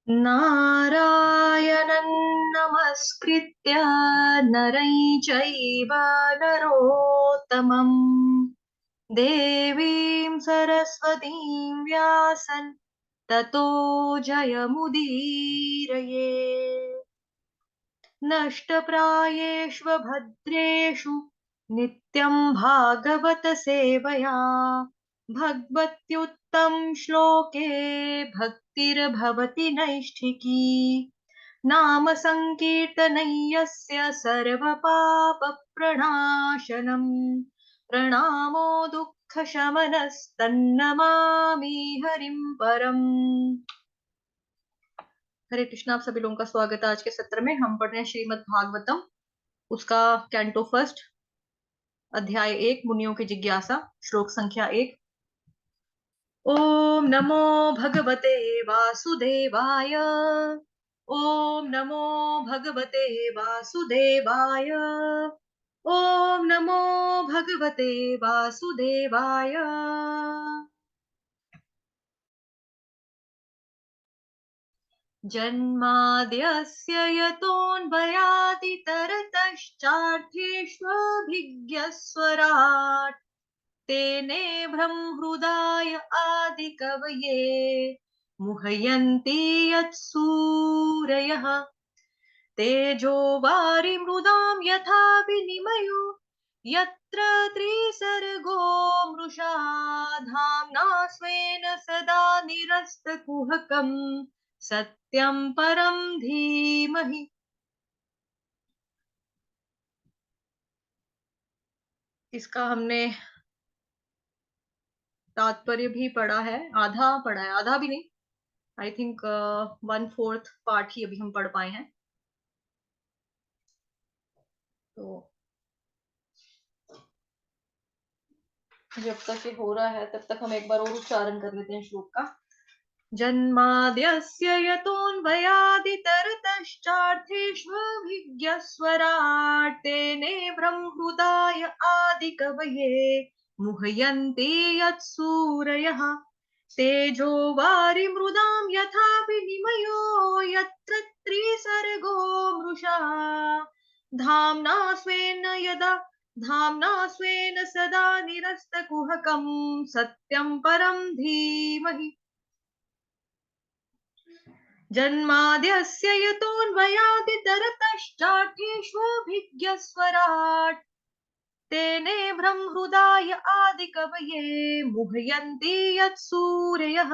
नारायणं नमस्कृत्य नरं चैव नरोत्तमं देवीं सरस्वतीं व्यासं ततो जयमुदीरये। नष्टप्रायेष्व भद्रेषु नित्यं भागवत सेवया भगवत्युत्तम श्लोके भक्तिर्भवति नैष्ठिकी नाम संकीर्तनं यस्य सर्वपापप्रणाशनम् प्रणामो दुःखशमनस्तन्नमामि हरिं परम्। हरे कृष्णा, आप सभी लोगों का स्वागत है। आज के सत्र में हम पढ़ रहे हैं श्रीमद् भागवतम, उसका कैंटो फर्स्ट, अध्याय 1, मुनियों की जिज्ञासा, श्लोक संख्या 1। ओम नमो भगवते वासुदेवाय। ओम नमो भगवते वासुदेवाय। ओम नमो भगवते वासुदेवाय। जन्माद्यस्य यतोऽन्वयादितरतश्चार्थेष्वभिज्ञस्वराट् तेने ब्रह्महृदाय आदिकवये मुह्यन्ति यत्सूरयः तेजो वारिमृदां यथा विनिमयो यत्र त्रिसर्गो मृषा धाम्ना स्वेन सदा निरस्तकुहकम् सत्यं परं धीमहि। इसका हमने तात्पर्य भी पढ़ा है, आधा पढ़ा है, आधा भी नहीं, आई थिंक 1/4 पार्ट ही अभी हम पढ़ पाए हैं। तो जब तक ये हो रहा है तब तक हम एक बार और उच्चारण कर लेते हैं श्लोक का। जन्माद्यस्य यतोऽन्वयादितरतश्चार्थेष्वभिज्ञस्वराट् तेने ब्रह्महृदाय आदिकवये मुह्यन्ति यत्सूरयः तेजो वारिमृदां यथा विनिमयो यत्र त्रिसर्गो मृषा धाम्ना स्वेन सदा निरस्तकुहकं सत्यं परं धीमहि। जन्माद्यस्य यतोऽन्वयादितरतश्चार्थेष्वभिज्ञस्वराट् तेने ब्रह्महृदाय आदिकवये मुह्यन्ति यत्सूरयः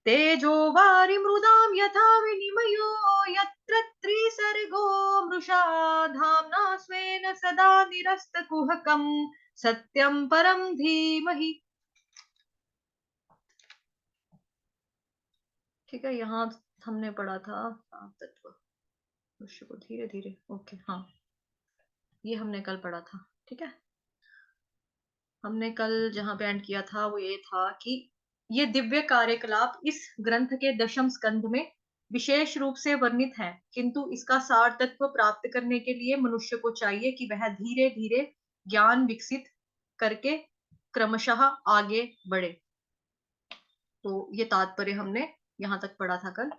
तेजो वारिमृदां यथा विनिमयो यत्र त्रिसर्गो मृषा धाम्ना स्वेन सदा निरस्तकुहकं सत्यं परं धीमहि। ठीक है, यहाँ हमने पढ़ा था तत्व मनुष्य को धीरे धीरे, ओके, हाँ, ये हमने कल पढ़ा था। ठीक है, हमने कल जहां पे एंड किया था वो ये था कि ये दिव्य कार्यकलाप इस ग्रंथ के 10वें स्कंध में विशेष रूप से वर्णित है, किंतु इसका सार तत्व प्राप्त करने के लिए मनुष्य को चाहिए कि वह धीरे धीरे ज्ञान विकसित करके क्रमशः आगे बढ़े। तो ये तात्पर्य हमने यहां तक पढ़ा था कल।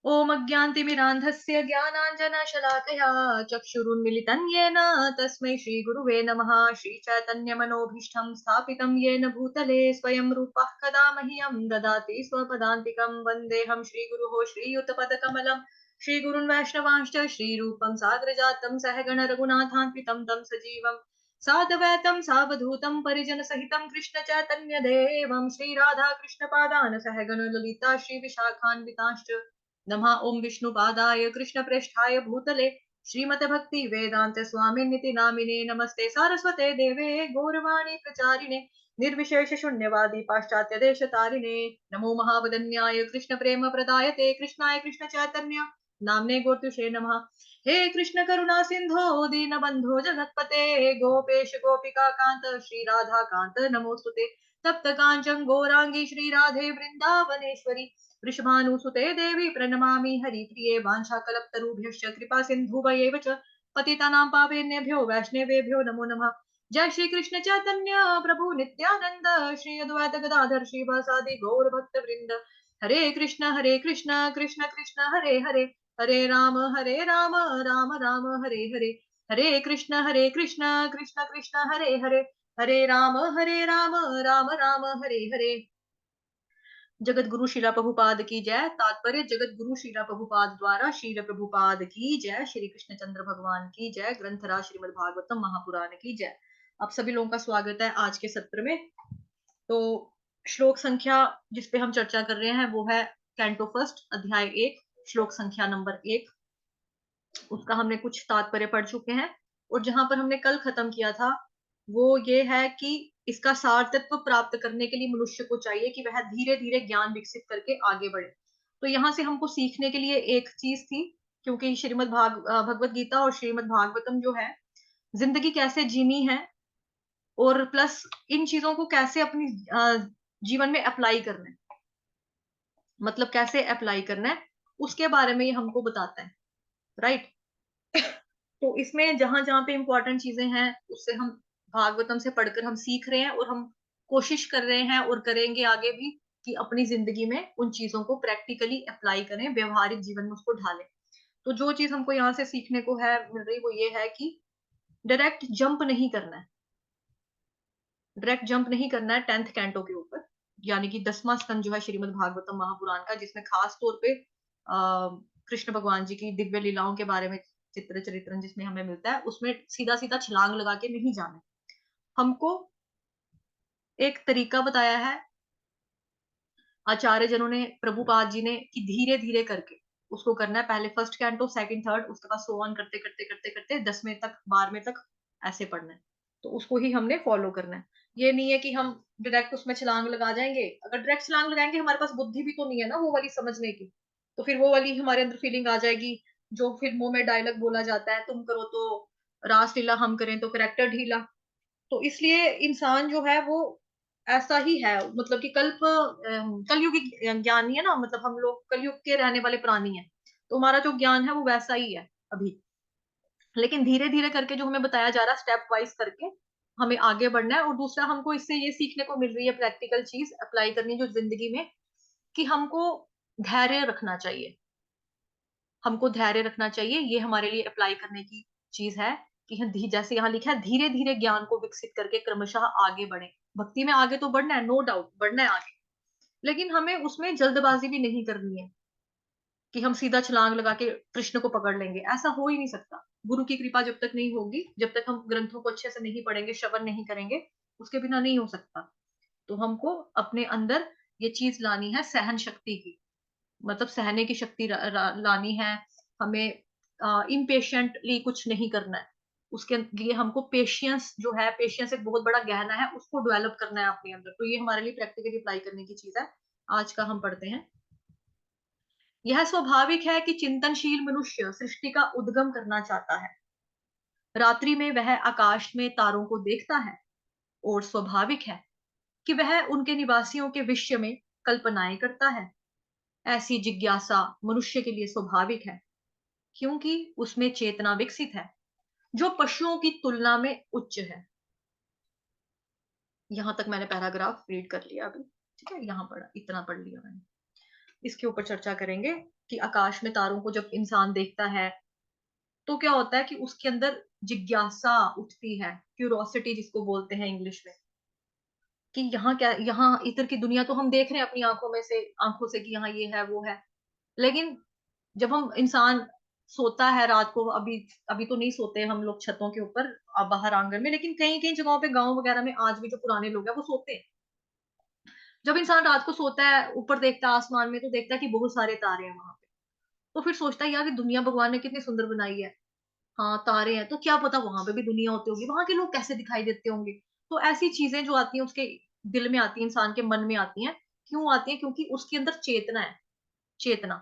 ओम अज्ञानतिमिरान्धस्य ज्ञानाञ्जनशलाकया चक्षुरुन्मिलितं येन तस्मै श्रीगुरुवे नमः। श्रीचैतन्यमनोभीष्टं स्थापितं येन भूतले स्वयं रूपः कदा मह्यं ददाति स्वपदान्तिकं। वन्देऽहं श्रीगुरुः श्रीयुतपदकमलं श्रीगुरुन् वैष्णवांश्च श्रीरूपं साग्रजातं सहगण रघुनाथान्वितं तं सजीवं साद्वैतं सावधूतं परिजनसहितं कृष्णचैतन्यदेवं श्रीराधाकृष्णपादान् सहगण ललिता श्रीविशाखान्वितांश्च नमः। ओम विष्णुपादाय कृष्णप्रेष्ठाय भूतले श्रीमते भक्ति वेदांत स्वामिनिति नामिने नमस्ते सारस्वते देवे गौरवाणी प्रचारिणे निर्विशेष शून्यवादी पाश्चात्य देश तारिणे नमो महावदन्याय कृष्ण प्रेम प्रदायते कृष्णाय कृष्ण चैतन्य नामने गोत्युषे नमः। हे कृष्ण करुणा सिंधो दीनबंधो जगतपते गोपेश गोपिका कांत श्री राधा कांत नमोस्तुते तप्त कांचन गौरांगी श्री राधे वृंदावनेश्वरी वृषभानुसुते देवी प्रणमामि हरिप्रिये वाञ्छाकल्पतरुभ्यश्च कृपा सिन्धुभयेव च पतितानां पावनेभ्यो वैष्णवेभ्यो नमो नमः। जय श्री कृष्ण चैतन्य प्रभु नित्यानंद, श्री अद्वैत गदाधर श्रीवासादि गौर भक्त वृंद। हरे कृष्ण कृष्ण कृष्ण हरे हरे, हरे राम राम राम राम हरे हरे। हरे कृष्ण कृष्ण कृष्ण हरे हरे, हरे राम राम राम हरे हरे। जगत गुरु शिला प्रभुपाद की जय। तात्पर्य जगत गुरु शिला प्रभुपाद द्वारा शील प्रभुपाद की जय। श्री कृष्ण चंद्र भगवान की जय। ग्रंथराज श्रीमद् भागवतम महापुराण की जय। आप सभी लोगों का स्वागत है आज के सत्र में। तो श्लोक संख्या जिस पे हम चर्चा कर रहे हैं वो है कैंटो फर्स्ट अध्याय 1 श्लोक संख्या नंबर 1। उसका हमने कुछ तात्पर्य पढ़ चुके हैं और जहां पर हमने कल खत्म किया था वो ये है कि इसका सार तत्व प्राप्त करने के लिए मनुष्य को चाहिए कि वह धीरे धीरे ज्ञान विकसित करके आगे बढ़े। तो यहाँ से हमको सीखने के लिए एक चीज थी, क्योंकि भगवत गीता और श्रीमद् भागवतम जो है जिंदगी कैसे जीनी है और प्लस इन चीजों को कैसे अपनी जीवन में अप्लाई करना है, मतलब कैसे अप्लाई करना है उसके बारे में ये हमको बताता है, राइट। तो इसमें जहां जहां पे इंपॉर्टेंट चीजें हैं उससे हम भागवतम से पढ़कर हम सीख रहे हैं और हम कोशिश कर रहे हैं और करेंगे आगे भी कि अपनी जिंदगी में उन चीजों को प्रैक्टिकली अप्लाई करें, व्यवहारिक जीवन में उसको ढालें। तो जो चीज हमको यहाँ से सीखने को है मिल रही वो ये है कि डायरेक्ट जंप नहीं करना है। डायरेक्ट जंप नहीं करना है 10th कैंटो के ऊपर, यानी कि 10वां स्कंद जो है श्रीमद् भागवतम महापुराण का, जिसमें खास तौर पे कृष्ण भगवान जी की दिव्य लीलाओं के बारे में चित्र चरित्रन जिसमें हमें मिलता है, उसमें सीधा सीधा छलांग लगा के नहीं जाना। हमको एक तरीका बताया है आचार्य जनों ने, प्रभुपाद जी ने, कि धीरे धीरे करके उसको करना है। पहले फर्स्ट कैंटो, सेकंड, थर्ड, उसके बाद सो ऑन करते करते करते करते 10वें तक 12वें तक ऐसे पढ़ना है। तो उसको ही हमने फॉलो करना है। ये नहीं है कि हम डायरेक्ट उसमें छलांग लगा जाएंगे। अगर डायरेक्ट छलांग लगाएंगे हमारे पास बुद्धि भी तो नहीं है ना वो वाली समझने की, तो फिर वो वाली हमारे अंदर फीलिंग आ जाएगी जो फिल्मों में डायलॉग बोला जाता है, तुम करो तो रास लीला, हम करें तो करेक्टर ढीला। तो इसलिए इंसान जो है वो ऐसा ही है, मतलब कि कलयुगी ज्ञानी है ना, मतलब हम लोग कलयुग के रहने वाले प्राणी हैं। तो हमारा जो ज्ञान है वो वैसा ही है अभी, लेकिन धीरे धीरे करके जो हमें बताया जा रहा है स्टेप वाइज करके हमें आगे बढ़ना है। और दूसरा हमको इससे ये सीखने को मिल रही है प्रैक्टिकल चीज अप्लाई करनी जो जिंदगी में, कि हमको धैर्य रखना चाहिए। हमको धैर्य रखना चाहिए, ये हमारे लिए अप्लाई करने की चीज है कि हम जैसे यहाँ लिखा है धीरे धीरे ज्ञान को विकसित करके क्रमशः आगे बढ़े। भक्ति में आगे तो बढ़ना है, नो डाउट बढ़ना है आगे, लेकिन हमें उसमें जल्दबाजी भी नहीं करनी है कि हम सीधा छलांग लगा के कृष्ण को पकड़ लेंगे। ऐसा हो ही नहीं सकता। गुरु की कृपा जब तक नहीं होगी, जब तक हम ग्रंथों को अच्छे से नहीं पढ़ेंगे, श्रवण नहीं करेंगे, उसके बिना नहीं हो सकता। तो हमको अपने अंदर ये चीज लानी है सहन शक्ति की, मतलब सहने की शक्ति लानी है हमें। इम्पेशेंटली कुछ नहीं करना है, उसके लिए हमको पेशियंस जो है, पेशियंस एक बहुत बड़ा गहना है, उसको डेवलप करना है अपने अंदर। तो ये हमारे लिए प्रैक्टिकली अप्लाई करने की चीज है। आज का हम पढ़ते हैं। यह स्वाभाविक है कि चिंतनशील मनुष्य सृष्टि का उद्गम करना चाहता है। रात्रि में वह आकाश में तारों को देखता है और स्वाभाविक है कि वह उनके निवासियों के विषय में कल्पनाएं करता है। ऐसी जिज्ञासा मनुष्य के लिए स्वाभाविक है, क्योंकि उसमें चेतना विकसित है जो पशुओं की तुलना में उच्च है। यहां तक मैंने पैराग्राफ रीड कर लिया अभी, ठीक है, यहाँ पढ़ा, इतना पढ़ लिया मैंने। इसके ऊपर चर्चा करेंगे कि आकाश में तारों को जब इंसान देखता है तो क्या होता है कि उसके अंदर जिज्ञासा उठती है, क्यूरोसिटी जिसको बोलते हैं इंग्लिश में, कि यहाँ क्या, यहाँ इधर की दुनिया तो हम देख रहे हैं अपनी आंखों से कि यहाँ ये है वो है, लेकिन जब हम इंसान सोता है रात को, अभी अभी तो नहीं सोते हम लोग छतों के ऊपर, बाहर आंगन में, लेकिन कई कई जगहों पे गांव वगैरह में आज भी जो पुराने लोग हैं वो सोते हैं। जब इंसान रात को सोता है ऊपर देखता है आसमान में तो देखता है कि बहुत सारे तारे हैं वहां पे, तो फिर सोचता है यार ये दुनिया भगवान ने कितनी सुंदर बनाई है। हाँ तारे हैं तो क्या पता वहां पे भी दुनिया होती होगी, वहां के लोग कैसे दिखाई देते होंगे। तो ऐसी चीजें जो आती हैं उसके दिल में आती है, इंसान के मन में आती हैं। क्यों आती है? क्योंकि उसके अंदर चेतना है, चेतना।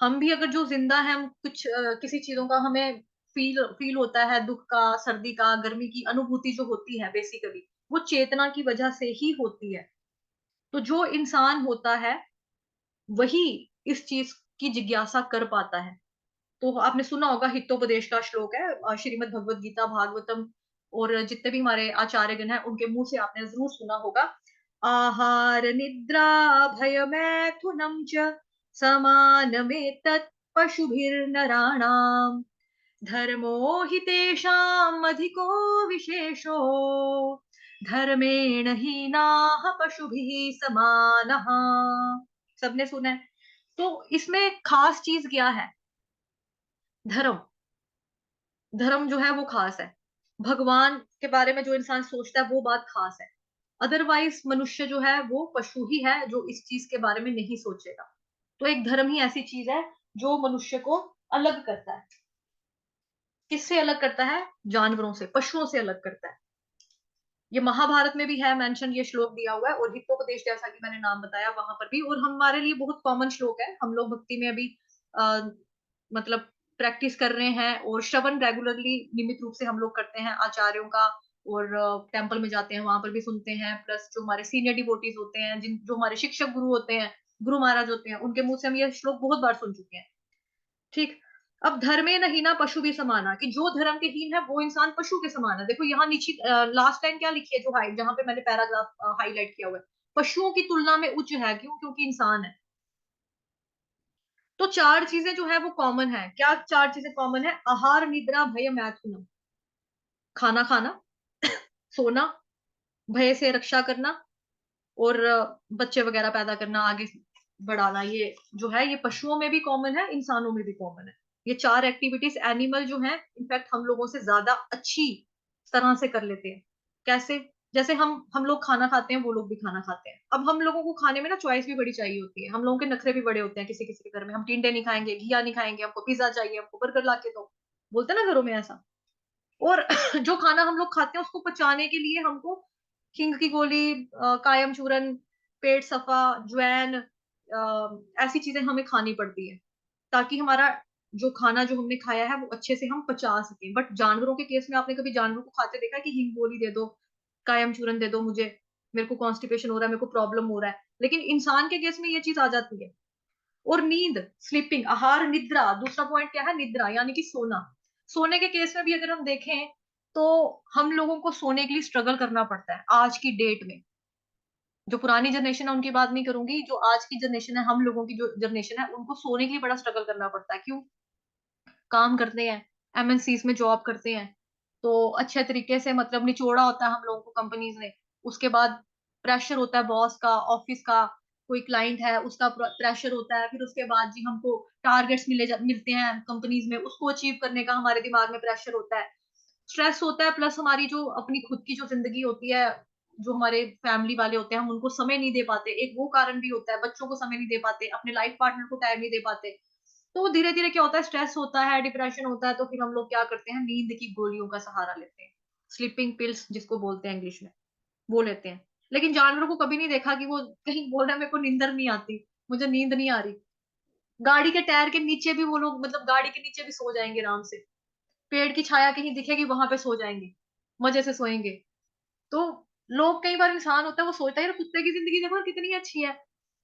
हम भी अगर जो जिंदा है, हम कुछ किसी चीजों का हमें फील फील होता है, दुख का, सर्दी का, गर्मी की अनुभूति जो होती है बेसिकली वो चेतना की वजह से ही होती है। तो जो इंसान होता है वही इस चीज की जिज्ञासा कर पाता है। तो आपने सुना होगा हितोपदेश का श्लोक है, श्रीमद् भगवत गीता भागवतम और जितने भी हमारे आचार्यगण हैं उनके मुंह से आपने जरूर सुना होगा। आहार निद्रा भय मैथुनम च समानमेतत् पशुभिर्नराणाम् धर्मो हि तेषाम् अधिको विशेषो धर्मेण हीनाः पशुभिः समानः। सबने सुना है। तो इसमें खास चीज क्या है? धर्म। धर्म जो है वो खास है। भगवान के बारे में जो इंसान सोचता है वो बात खास है। अदरवाइज मनुष्य जो है वो पशु ही है जो इस चीज के बारे में नहीं सोचेगा। तो एक धर्म ही ऐसी चीज है जो मनुष्य को अलग करता है। किससे अलग करता है? जानवरों से, पशुओं से अलग करता है। ये महाभारत में भी है मेंशन, ये श्लोक दिया हुआ है, और हितोपदेश जैसा कि मैंने नाम बताया वहां पर भी, और हमारे लिए बहुत कॉमन श्लोक है। हम लोग भक्ति में अभी आ, मतलब प्रैक्टिस कर रहे हैं, और श्रवण रेगुलरली नियमित रूप से हम लोग करते हैं आचार्यों का, और टेम्पल में जाते हैं वहां पर भी सुनते हैं। प्लस जो हमारे सीनियर डिवोटीज होते हैं, जिन जो हमारे शिक्षक गुरु होते हैं, गुरु महाराज होते हैं, उनके मुंह से हम ये श्लोक बहुत बार सुन चुके हैं। ठीक। अब धर्मे न हीना पशु भी समाना, कि जो धर्म के हीन है वो इंसान पशु के समान है। देखो यहाँ नीचे लास्ट लाइन क्या लिखी है, जो हाइट जहां पे मैंने पैराग्राफ हाईलाइट किया हुआ है, पशुओं की तुलना में उच्च है। क्यों? क्योंकि इंसान है। तो चार चीजें जो है वो कॉमन है। क्या चार चीजें कॉमन है? आहार निद्रा भय मैथुनम। खाना खाना, सोना, भय से रक्षा करना, और बच्चे वगैरह पैदा करना, आगे बढ़ाना। ये जो है ये पशुओं में भी कॉमन है, इंसानों में भी कॉमन है। ये चार एक्टिविटीज एनिमल जो है इनफैक्ट हम लोगों से ज्यादा अच्छी तरह से कर लेते हैं। कैसे? जैसे हम लोग खाना खाते हैं, वो लोग भी खाना खाते हैं। अब हम लोगों को खाने में ना चॉइस भी बड़ी चाहिए होती है। हम लोगों के नखरे भी बड़े होते हैं। किसी किसी के घर में हम टिंडे नहीं खाएंगे, घिया नहीं खाएंगे, हमको पिज्जा चाहिए, हमको बर्गर ला के दो, बोलते हैं ना घरों में ऐसा। और जो खाना हम लोग खाते हैं उसको पचाने के लिए हमको हींग की गोली, कायम चूरन, पेट सफा, ज्वैन, ऐसी चीजें हमें खानी पड़ती है, ताकि हमारा जो खाना जो हमने खाया है वो अच्छे से हम पचा सकें। बट जानवरों के केस में आपने कभी जानवरों को खाते देखा है कि हींग गोली दे दो, कायम चूरन दे दो मुझे, मेरे को कॉन्स्टिपेशन हो रहा है, मेरे को प्रॉब्लम हो रहा है? लेकिन इंसान के केस में ये चीज आ जाती है। और नींद, स्लीपिंग, आहार निद्रा, दूसरा पॉइंट क्या है? निद्रा यानी कि सोना। सोने के केस में भी अगर हम देखें तो हम लोगों को सोने के लिए स्ट्रगल करना पड़ता है आज की डेट में। जो पुरानी जनरेशन है उनकी बात नहीं करूंगी, जो आज की जनरेशन है, हम लोगों की जो जनरेशन है, उनको सोने के लिए बड़ा स्ट्रगल करना पड़ता है। क्यों? काम करते हैं, एमएनसीज में जॉब करते हैं, तो अच्छे तरीके से मतलब निचोड़ा होता है हम लोगों को कंपनीज ने। उसके बाद प्रेशर होता है बॉस का, ऑफिस का, कोई क्लाइंट है उसका प्रेशर होता है। फिर उसके बाद जी हमको टारगेट्स मिलते हैं कंपनीज में, उसको अचीव करने का हमारे दिमाग में प्रेशर होता है, स्ट्रेस होता है। प्लस हमारी जो अपनी खुद की जो जिंदगी होती है, जो हमारे फैमिली वाले होते हैं, हम उनको समय नहीं दे पाते, एक वो कारण भी होता है। बच्चों को समय नहीं दे पाते, अपने लाइफ पार्टनर को टाइम नहीं दे पाते। तो धीरे धीरे क्या होता है, स्ट्रेस होता है, डिप्रेशन होता है, तो फिर हम लोग क्या करते हैं, नींद की गोलियों का सहारा लेते हैं, स्लीपिंग पिल्स जिसको बोलते हैं इंग्लिश में, वो लेते हैं। लेकिन जानवरों को कभी नहीं देखा कि वो कहीं बोल रहा है मेरे को नींदर नहीं आती, मुझे नींद नहीं आ रही। गाड़ी के टायर के नीचे भी वो लोग, मतलब गाड़ी के नीचे भी सो जाएंगे आराम से, पेड़ की छाया कहीं दिखेगी वहां पे सो जाएंगे, मजे से सोएंगे। तो लोग, कई बार इंसान होता है वो सोचता है यार कुत्ते की जिंदगी देखो कितनी अच्छी है,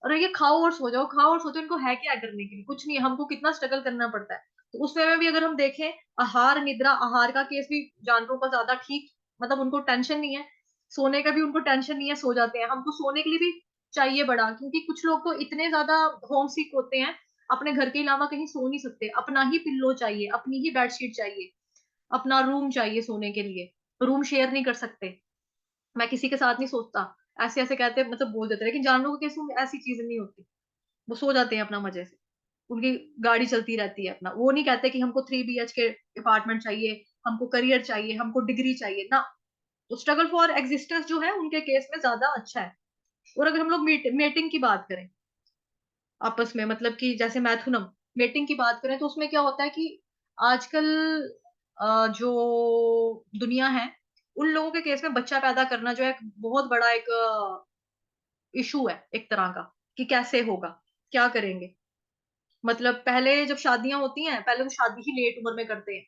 और ये खाओ और सो जाओ, खाओ और सो जाओ, इनको है क्या करने के लिए? कुछ नहीं है, हमको कितना स्ट्रगल करना पड़ता है। तो उस वे में भी अगर हम देखें, आहार निद्रा, आहार का केस भी जानवरों का ज्यादा ठीक, मतलब उनको टेंशन नहीं है, सोने का भी उनको टेंशन नहीं है, सो जाते हैं। हमको सोने के लिए भी चाहिए बड़ा, क्योंकि कुछ लोग तो इतने ज्यादा होम सिक होते हैं, अपने घर के अलावा कहीं सो नहीं सकते, अपना ही पिल्लो चाहिए, अपनी ही बेडशीट चाहिए, अपना रूम चाहिए सोने के लिए, रूम शेयर नहीं कर सकते, मैं किसी के साथ नहीं सोचता, ऐसे ऐसे कहते, मतलब बोल देते हैं। लेकिन जानवरों के केस में ऐसी चीज नहीं होती, वो सो जाते हैं अपना मजे से, उनकी गाड़ी चलती रहती है अपना। वो नहीं कहते कि हमको 3 BH के अपार्टमेंट चाहिए, हमको करियर चाहिए, हमको डिग्री चाहिए ना। तो स्ट्रगल फॉर एग्जिस्टेंस जो है उनके केस में ज्यादा अच्छा है। और अगर हम लोग मेटिंग की बात करें आपस में, मतलब कि जैसे मैथुनम मेटिंग की बात करें, तो उसमें क्या होता है कि आजकल जो दुनिया है, उन लोगों के केस में बच्चा पैदा करना जो है एक बहुत बड़ा एक इशू है एक तरह का, कि कैसे होगा, क्या करेंगे। मतलब पहले जब शादियां होती हैं, पहले तो शादी ही लेट उम्र में करते हैं,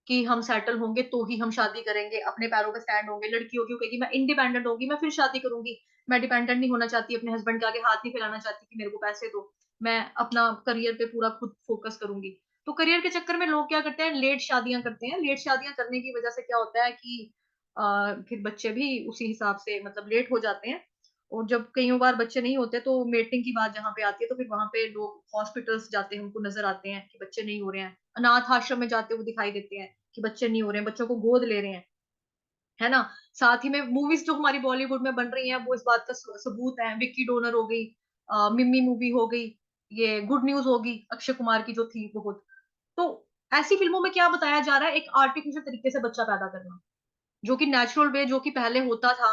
कि हम सेटल होंगे तो ही हम शादी करेंगे, अपने पैरों पे स्टैंड होंगे। लड़की होगी वो कहेगी मैं इंडिपेंडेंट होगी, मैं फिर शादी करूंगी, मैं डिपेंडेंट नहीं होना चाहती, अपने हस्बैंड के आगे हाथ नहीं फैलाना चाहती कि मेरे को पैसे दो, मैं अपना करियर पे पूरा खुद फोकस करूंगी। तो करियर के चक्कर में लोग क्या करते हैं, लेट शादियां करते हैं। लेट शादियां करने की वजह से क्या होता है कि फिर बच्चे भी उसी हिसाब से मतलब लेट हो जाते हैं। और जब कई बार बच्चे नहीं होते तो मेटिंग की बात जहाँ पे आती है तो फिर वहां पे लोग हॉस्पिटल्स जाते हैं, उनको नजर आते हैं कि बच्चे नहीं हो रहे हैं, अनाथ आश्रम में जाते हुए दिखाई देते हैं कि बच्चे नहीं हो रहे हैं, बच्चों को गोद ले रहे हैं, है ना। साथ ही में मूवीज जो हमारी बॉलीवुड में बन रही हैं वो इस बात का सबूत है। विक्की डोनर हो गई, मिम्मी मूवी हो गई, ये गुड न्यूज होगी अक्षय कुमार की जो थी बहुत। तो ऐसी फिल्मों में क्या बताया जा रहा है, एक आर्टिफिशियल तरीके से बच्चा पैदा करना, जो कि नेचुरल वे जो कि पहले होता था,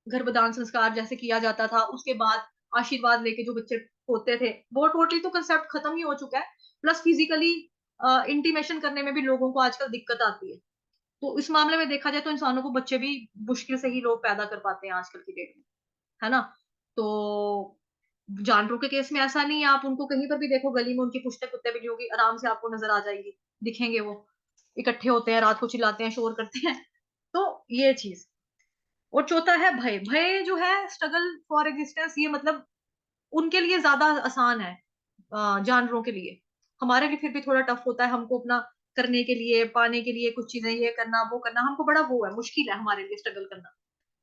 गर्भदान संस्कार जैसे किया जाता था, उसके बाद आशीर्वाद लेके जो बच्चे होते थे, वो टोटली तो कंसेप्ट खत्म ही हो चुका है। प्लस फिजिकली इंटीमेशन करने में भी लोगों को आजकल दिक्कत आती है। तो इस मामले में देखा जाए तो इंसानों को बच्चे भी मुश्किल से ही लोग पैदा कर पाते हैं आजकल की डेट में, है ना। तो जानवरों के केस में ऐसा नहीं है, आप उनको कहीं पर भी देखो, गली में उनकी पुश्ते कुत्ते भी होगी, आराम से आपको नजर आ जाएगी, दिखेंगे वो, इकट्ठे होते हैं, रात को चिल्लाते हैं, शोर करते हैं। तो ये चीज। और चौथा है भय। भय जो है, स्ट्रगल फॉर एग्जिस्टेंस, ये मतलब उनके लिए ज्यादा आसान है, जानवरों के लिए। हमारे लिए फिर भी थोड़ा टफ होता है, हमको अपना करने के लिए, पाने के लिए कुछ चीजें, ये करना वो करना, हमको बड़ा वो है, मुश्किल है हमारे लिए स्ट्रगल करना।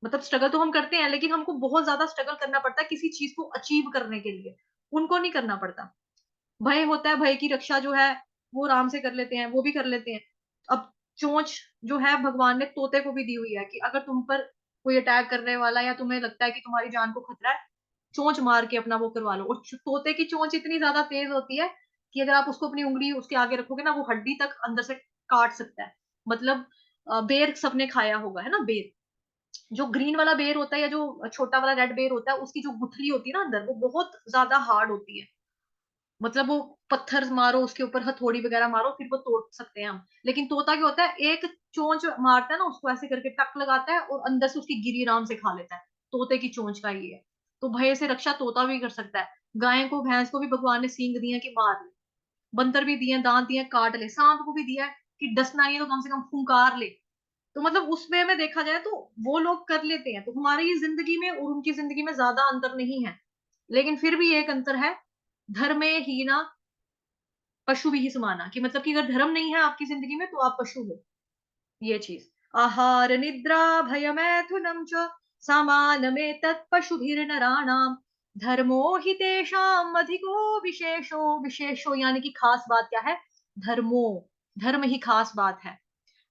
मतलब स्ट्रगल तो हम करते हैं लेकिन हमको बहुत ज्यादा स्ट्रगल करना पड़ता है किसी चीज को अचीव करने के लिए, उनको नहीं करना पड़ता। भय होता है, भय की रक्षा जो है वो आराम से कर लेते हैं, वो भी कर लेते हैं। अब चोंच जो है भगवान ने तोते को भी दी हुई है कि अगर तुम पर कोई अटैक करने वाला या तुम्हें लगता है कि तुम्हारी जान को खतरा है, चोंच मार के अपना वो करवा लो। और तोते की चोंच इतनी ज्यादा तेज होती है कि अगर आप उसको अपनी उंगली उसके आगे रखोगे ना, वो हड्डी तक अंदर से काट सकता है। मतलब बेर सबने खाया होगा, है ना, बेर। जो ग्रीन वाला बेर होता है या जो छोटा वाला रेड बेर होता है, उसकी जो गुठली होती है ना अंदर, वो बहुत ज्यादा हार्ड होती है। मतलब वो पत्थर मारो उसके ऊपर, हथौड़ी वगैरह मारो, फिर वो तोड़ सकते हैं हम। लेकिन तोता क्या होता है, एक चोंच मारता है ना उसको, ऐसे करके टक लगाता है और अंदर से उसकी गिरी आराम से खा लेता है। तोते की चोंच का ये है। तो भय से रक्षा तोता भी कर सकता है। गाय को, भैंस को भी भगवान ने सींग दिए हैं कि मार ले, बंदर भी दिए, दांत दिए, काट ले, सांप को भी दिया है कि डसना ही है तो कम से कम फुंकार ले। तो मतलब उस वे में देखा जाए तो वो लोग कर लेते हैं। तो हमारी जिंदगी में और उनकी जिंदगी में ज्यादा अंतर नहीं है, लेकिन फिर भी एक अंतर है, धर्मे ही ना पशु भी ही समाना, कि मतलब कि अगर धर्म नहीं है आपकी जिंदगी में तो आप पशु हो। ये चीज। आहार निद्रा भयमैथुनं च समानमेतत् पशुभिर्नराणाम् धर्मो हि तेषाम् अधिको विशेषो। विशेषो यानी कि खास बात क्या है, धर्मो, धर्म ही खास बात है।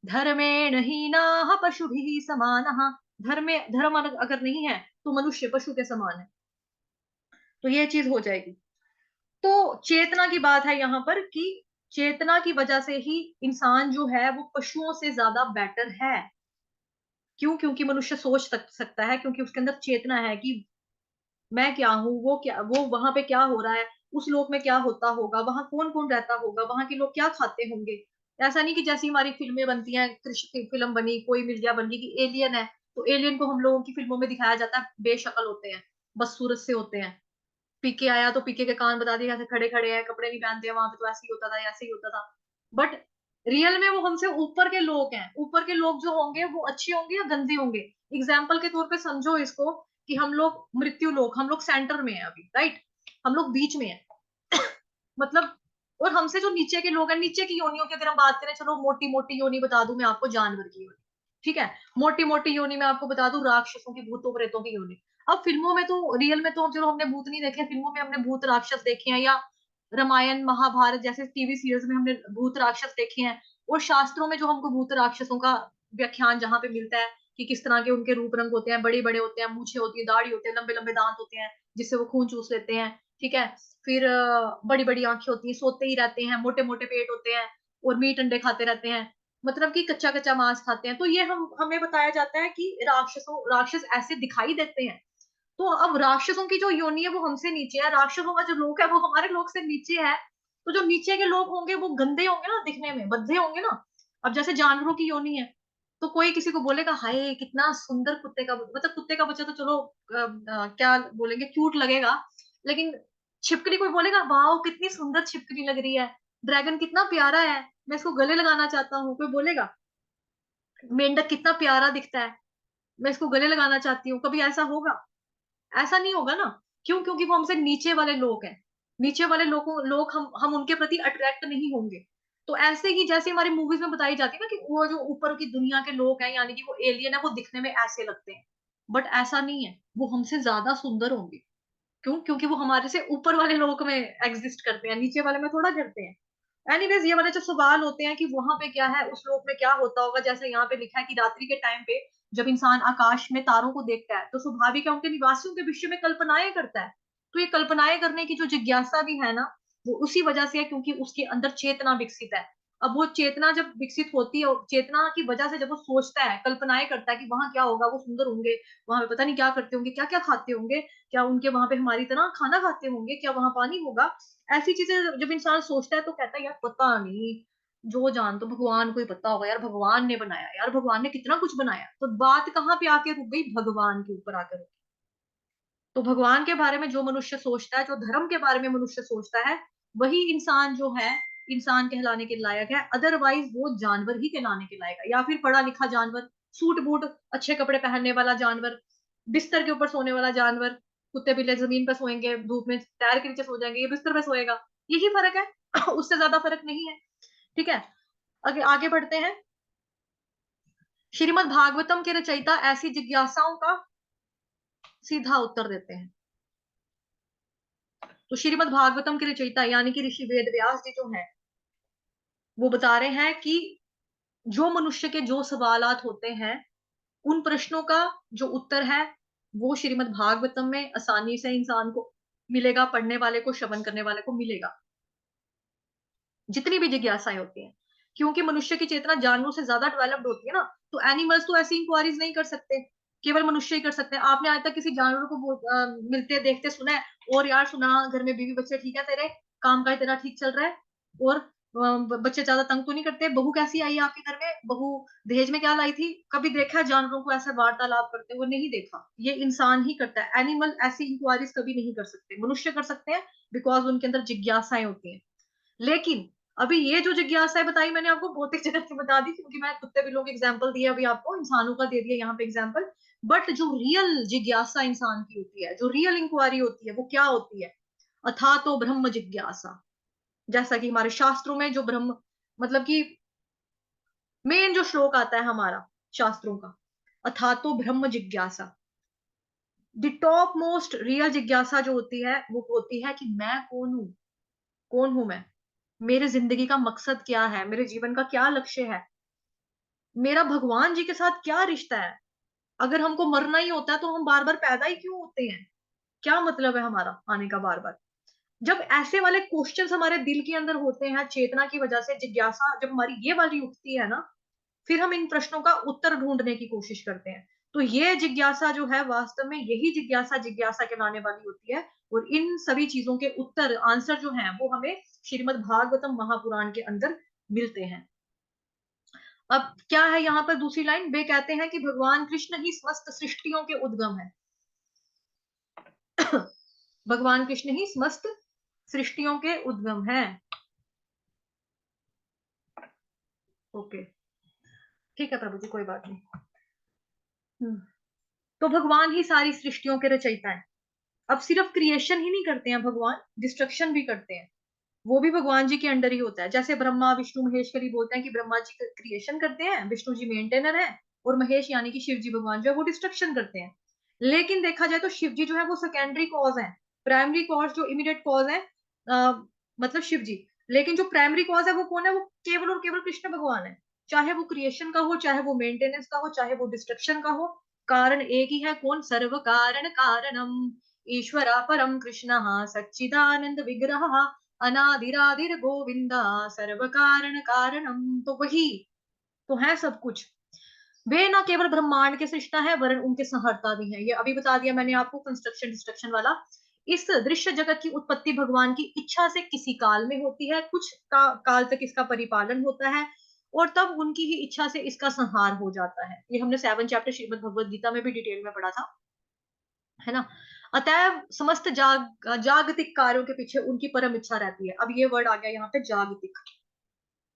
धर्मेण हीनाः पशुभिः समानः। धर्म में, धर्म अगर नहीं है तो मनुष्य पशु के समान है। तो ये चीज हो जाएगी। तो चेतना की बात है यहाँ पर कि चेतना की वजह से ही इंसान जो है वो पशुओं से ज्यादा बेटर है। क्यों? क्योंकि मनुष्य सोच सकता है, क्योंकि उसके अंदर चेतना है कि मैं क्या हूँ, वो क्या, वो वहां पे क्या हो रहा है, उस लोक में क्या होता होगा, वहां कौन कौन रहता होगा, वहां के लोग क्या खाते होंगे। ऐसा नहीं कि जैसी हमारी फिल्में बनती हैं, कृष्ण की फिल्म बनी, कोई मिल गया बन गई कि एलियन है, तो एलियन को हम लोगों की फिल्मों में दिखाया जाता है बेशक्ल होते हैं, बस सूरज से होते हैं। पीके आया तो पीके के कान बता दिए, ऐसे खड़े खड़े हैं, कपड़े नहीं पहनते हैं, वहां पे तो ऐसे ही होता था, ऐसे ही होता था। बट रियल में वो हमसे ऊपर के लोग हैं। ऊपर के लोग जो होंगे वो अच्छे होंगे या गंदे होंगे। एग्जाम्पल के तौर पे समझो इसको कि हम लोग मृत्यु लोग, हम लोग सेंटर में हैं अभी, राइट, हम लोग बीच में हैं। मतलब, और हमसे जो नीचे के लोग हैं, नीचे की योनियों की अगर हम बात करें, चलो मोटी मोटी योनि बता दूं मैं आपको, जानवर की योनि, ठीक है। मोटी मोटी योनि में आपको बता दूं राक्षसों की, भूतों प्रेतों की योनि। अब फिल्मों में तो, रियल में तो चलो हमने भूत नहीं देखे, फिल्मों में हमने भूत राक्षस देखे हैं, या रामायण महाभारत जैसे टीवी सीरियल्स में हमने भूत राक्षस देखे हैं। और शास्त्रों में जो हमको भूत राक्षसों का व्याख्यान जहाँ पे मिलता है कि किस तरह के उनके रूप रंग होते हैं, बड़े बड़े होते हैं, मूछे होती है, दाढ़ी होती है, लंबे लंबे दांत होते हैं जिससे वो खून चूस लेते हैं, ठीक है। फिर बड़ी बड़ी आंखें होती हैं, सोते ही रहते हैं, मोटे मोटे पेट होते हैं, और मीट अंडे खाते रहते हैं, मतलब कि कच्चा कच्चा मांस खाते हैं। तो ये हम हमें बताया जाता है कि राक्षस ऐसे दिखाई देते हैं। तो अब राक्षसों की जो योनि है वो हमसे नीचे है, राक्षसों का जो लोक है वो हमारे लोक से नीचे है। तो जो नीचे के लोग होंगे वो गंदे होंगे ना, दिखने में बद्धे होंगे ना। अब जैसे जानवरों की योनि है, तो कोई किसी को बोलेगा हाय कितना सुंदर कुत्ते का, मतलब कुत्ते का बच्चा तो चलो क्या बोलेंगे, क्यूट लगेगा। लेकिन छिपकली कोई बोलेगा वाह कितनी सुंदर छिपकली लग रही है, ड्रैगन कितना प्यारा है, मैं इसको गले लगाना चाहता हूँ, कोई बोलेगा। मेंढक कितना प्यारा दिखता है, मैं इसको गले लगाना चाहती हूँ, कभी ऐसा होगा? ऐसा नहीं होगा ना। क्यों? क्योंकि वो हमसे नीचे वाले लोग हैं। नीचे वाले लोग हम उनके प्रति अट्रैक्ट नहीं होंगे। तो ऐसे ही जैसे हमारी मूवीज में बताई जाती है ना कि वो जो ऊपर की दुनिया के लोग हैं, यानी कि वो एलियन है, वो दिखने में ऐसे लगते हैं, बट ऐसा नहीं है, वो हमसे ज्यादा सुंदर होंगे। क्यों? क्योंकि वो हमारे से ऊपर वाले लोक में एग्जिस्ट करते हैं, नीचे वाले में थोड़ा करते हैं। एनीवेज, ये वाले जो सवाल होते हैं कि वहां पे क्या है, उस लोक में क्या होता होगा, जैसे यहाँ पे लिखा है कि रात्रि के टाइम पे जब इंसान आकाश में तारों को देखता है तो स्वाभाविक है उनके निवासियों के विषय में कल्पनाएं करता है। तो ये कल्पनाएं करने की जो जिज्ञासा भी है ना, वो उसी वजह से है क्योंकि उसके अंदर चेतना विकसित है। अब वो चेतना जब विकसित होती है, चेतना की वजह से जब वो सोचता है, कल्पनाएं करता है कि वहां क्या होगा, वो सुंदर होंगे, वहां पे पता नहीं क्या करते होंगे, क्या क्या खाते होंगे, क्या उनके वहां पे हमारी तरह खाना खाते होंगे, क्या वहां पानी होगा, ऐसी चीजें जब इंसान सोचता है तो कहता है यार पता नहीं, जो जान तो भगवान को ही पता होगा यार, भगवान ने बनाया, यार भगवान ने कितना कुछ बनाया। तो बात कहाँ पे आके रुक गई, भगवान के ऊपर आकर रुक गई। तो भगवान के बारे में जो मनुष्य सोचता है, जो धर्म के बारे में मनुष्य सोचता है, वही इंसान जो है, इंसान कहलाने के लायक है। अदरवाइज वो जानवर ही कहलाने के लायक है, या फिर पढ़ा लिखा जानवर, सूट बूट अच्छे कपड़े पहनने वाला जानवर, बिस्तर के ऊपर सोने वाला जानवर। कुत्ते बिल्ली जमीन पर सोएंगे, धूप में टायर के नीचे सो जाएंगे, ये बिस्तर पे सोएगा। यही फर्क है उससे ज्यादा फर्क नहीं है। ठीक है, आगे आगे बढ़ते हैं। श्रीमद् भागवतम के रचयिता ऐसी जिज्ञासाओं का सीधा उत्तर देते हैं। तो श्रीमद् भागवतम के रचयिता यानी कि ऋषि वेद व्यास जी जो है, वो बता रहे हैं कि जो मनुष्य के जो सवालात होते हैं, उन प्रश्नों का जो उत्तर है, वो श्रीमद् भागवतम में आसानी से इंसान को मिलेगा, पढ़ने वाले को, श्रवण करने वाले को मिलेगा। जितनी भी जिज्ञासाएं होती हैं, क्योंकि मनुष्य की चेतना जानवरों से ज्यादा डेवलप्ड होती है ना, तो एनिमल्स तो ऐसी इंक्वायरीज नहीं कर सकते, केवल मनुष्य ही कर सकते हैं। आपने आज तक किसी जानवर को मिलते देखते सुना है, और यार सुना, घर में बीवी बच्चे ठीक है तेरे, काम काज तेरा ठीक चल रहा है, और बच्चे ज्यादा तंग तो नहीं करते, बहू कैसी आई है आपके घर में, बहू दहेज में क्या लाई थी? कभी देखा है जानवरों को ऐसे वार्तालाप करते हुए? नहीं देखा। ये इंसान ही करता है, एनिमल ऐसी इंक्वायरीज कभी नहीं कर सकते, मनुष्य कर सकते हैं, बिकॉज उनके अंदर जिज्ञासाएं होती हैं। लेकिन अभी ये जो जिज्ञासा है बताई मैंने आपको, भौतिक जगत की बता दी, क्योंकि मैं कुत्ते बिल्लों के एग्जांपल दिए, अभी आपको इंसानों का दे दिया यहाँ पे एग्जांपल। बट जो रियल जिज्ञासा इंसान की होती है, जो रियल इंक्वायरी होती है, वो क्या होती है? अथा तो ब्रह्म जिज्ञासा। जैसा कि हमारे शास्त्रों में जो ब्रह्म, मतलब कि मेन जो श्लोक आता है हमारा शास्त्रों का, अथा तो ब्रह्म जिज्ञासा। द टॉप मोस्ट रियल जिज्ञासा जो होती है, वो होती है कि मैं कौन हूं, कौन हूं मैं, मेरे जिंदगी का मकसद क्या है, मेरे जीवन का क्या लक्ष्य है, मेरा भगवान जी के साथ क्या रिश्ता है, अगर हमको मरना ही होता है तो हम बार बार पैदा ही क्यों होते हैं, क्या मतलब है हमारा आने का बार बार? जब ऐसे वाले क्वेश्चंस हमारे दिल के अंदर होते हैं, चेतना की वजह से जिज्ञासा जब हमारी ये वाली उठती है ना, फिर हम इन प्रश्नों का उत्तर ढूंढने की कोशिश करते हैं। तो ये जिज्ञासा जो है, वास्तव में यही जिज्ञासा जिज्ञासा कहलाने वाली होती है। और इन सभी चीजों के उत्तर, आंसर जो हैं, वो हमें श्रीमद् भागवतम महापुराण के अंदर मिलते हैं। अब क्या है यहाँ पर दूसरी लाइन, वे कहते हैं कि भगवान कृष्ण ही समस्त सृष्टियों के उद्गम है। भगवान कृष्ण ही समस्त सृष्टियों के उद्गम है। ओके, ठीक है प्रभु जी, कोई बात नहीं। तो भगवान ही सारी सृष्टियों के रचयिता है। अब सिर्फ क्रिएशन ही नहीं करते हैं भगवान, डिस्ट्रक्शन भी करते हैं। वो भी भगवान जी के अंडर ही होता है। जैसे ब्रह्मा विष्णु महेश के लिए बोलते हैं कि ब्रह्मा जी क्रिएशन करते हैं, विष्णु जी मेंटेनर है, और महेश यानी कि शिव जी भगवान जो है वो डिस्ट्रक्शन करते हैं। लेकिन देखा जाए तो शिव जी जो है वो सेकेंडरी कॉज है, प्राइमरी कॉज जो इमीडिएट कॉज है, मतलब शिव जी। लेकिन जो प्राइमरी कॉज है वो कौन है? वो केवल और केवल कृष्ण भगवान है। चाहे वो क्रिएशन का हो, चाहे वो मेंटेनेंस का हो, चाहे वो डिस्ट्रक्शन का हो, कारण एक ही है। कौन? सर्व कारण कारणम ईश्वरा परम कृष्ण सच्चिदानंद विग्रह अनादिरादिर गोविंदा सर्व कारण कारणम। तो वही तो है सब कुछ। वे ना केवल ब्रह्मांड के सृष्टा है, वरन उनके संहर्ता भी है। ये अभी बता दिया मैंने आपको, कंस्ट्रक्शन डिस्ट्रक्शन वाला। इस दृश्य जगत की उत्पत्ति भगवान की इच्छा से किसी काल में होती है, कुछ काल तक इसका परिपालन होता है, और तब उनकी ही इच्छा से इसका संहार हो जाता है। ये हमने 7 चैप्टर श्रीमद् भगवद गीता में भी डिटेल में पढ़ा था, है ना। अतएव समस्त जागतिक कार्यों के पीछे उनकी परम इच्छा रहती है। अब ये वर्ड आ गया यहाँ पे, जागतिक,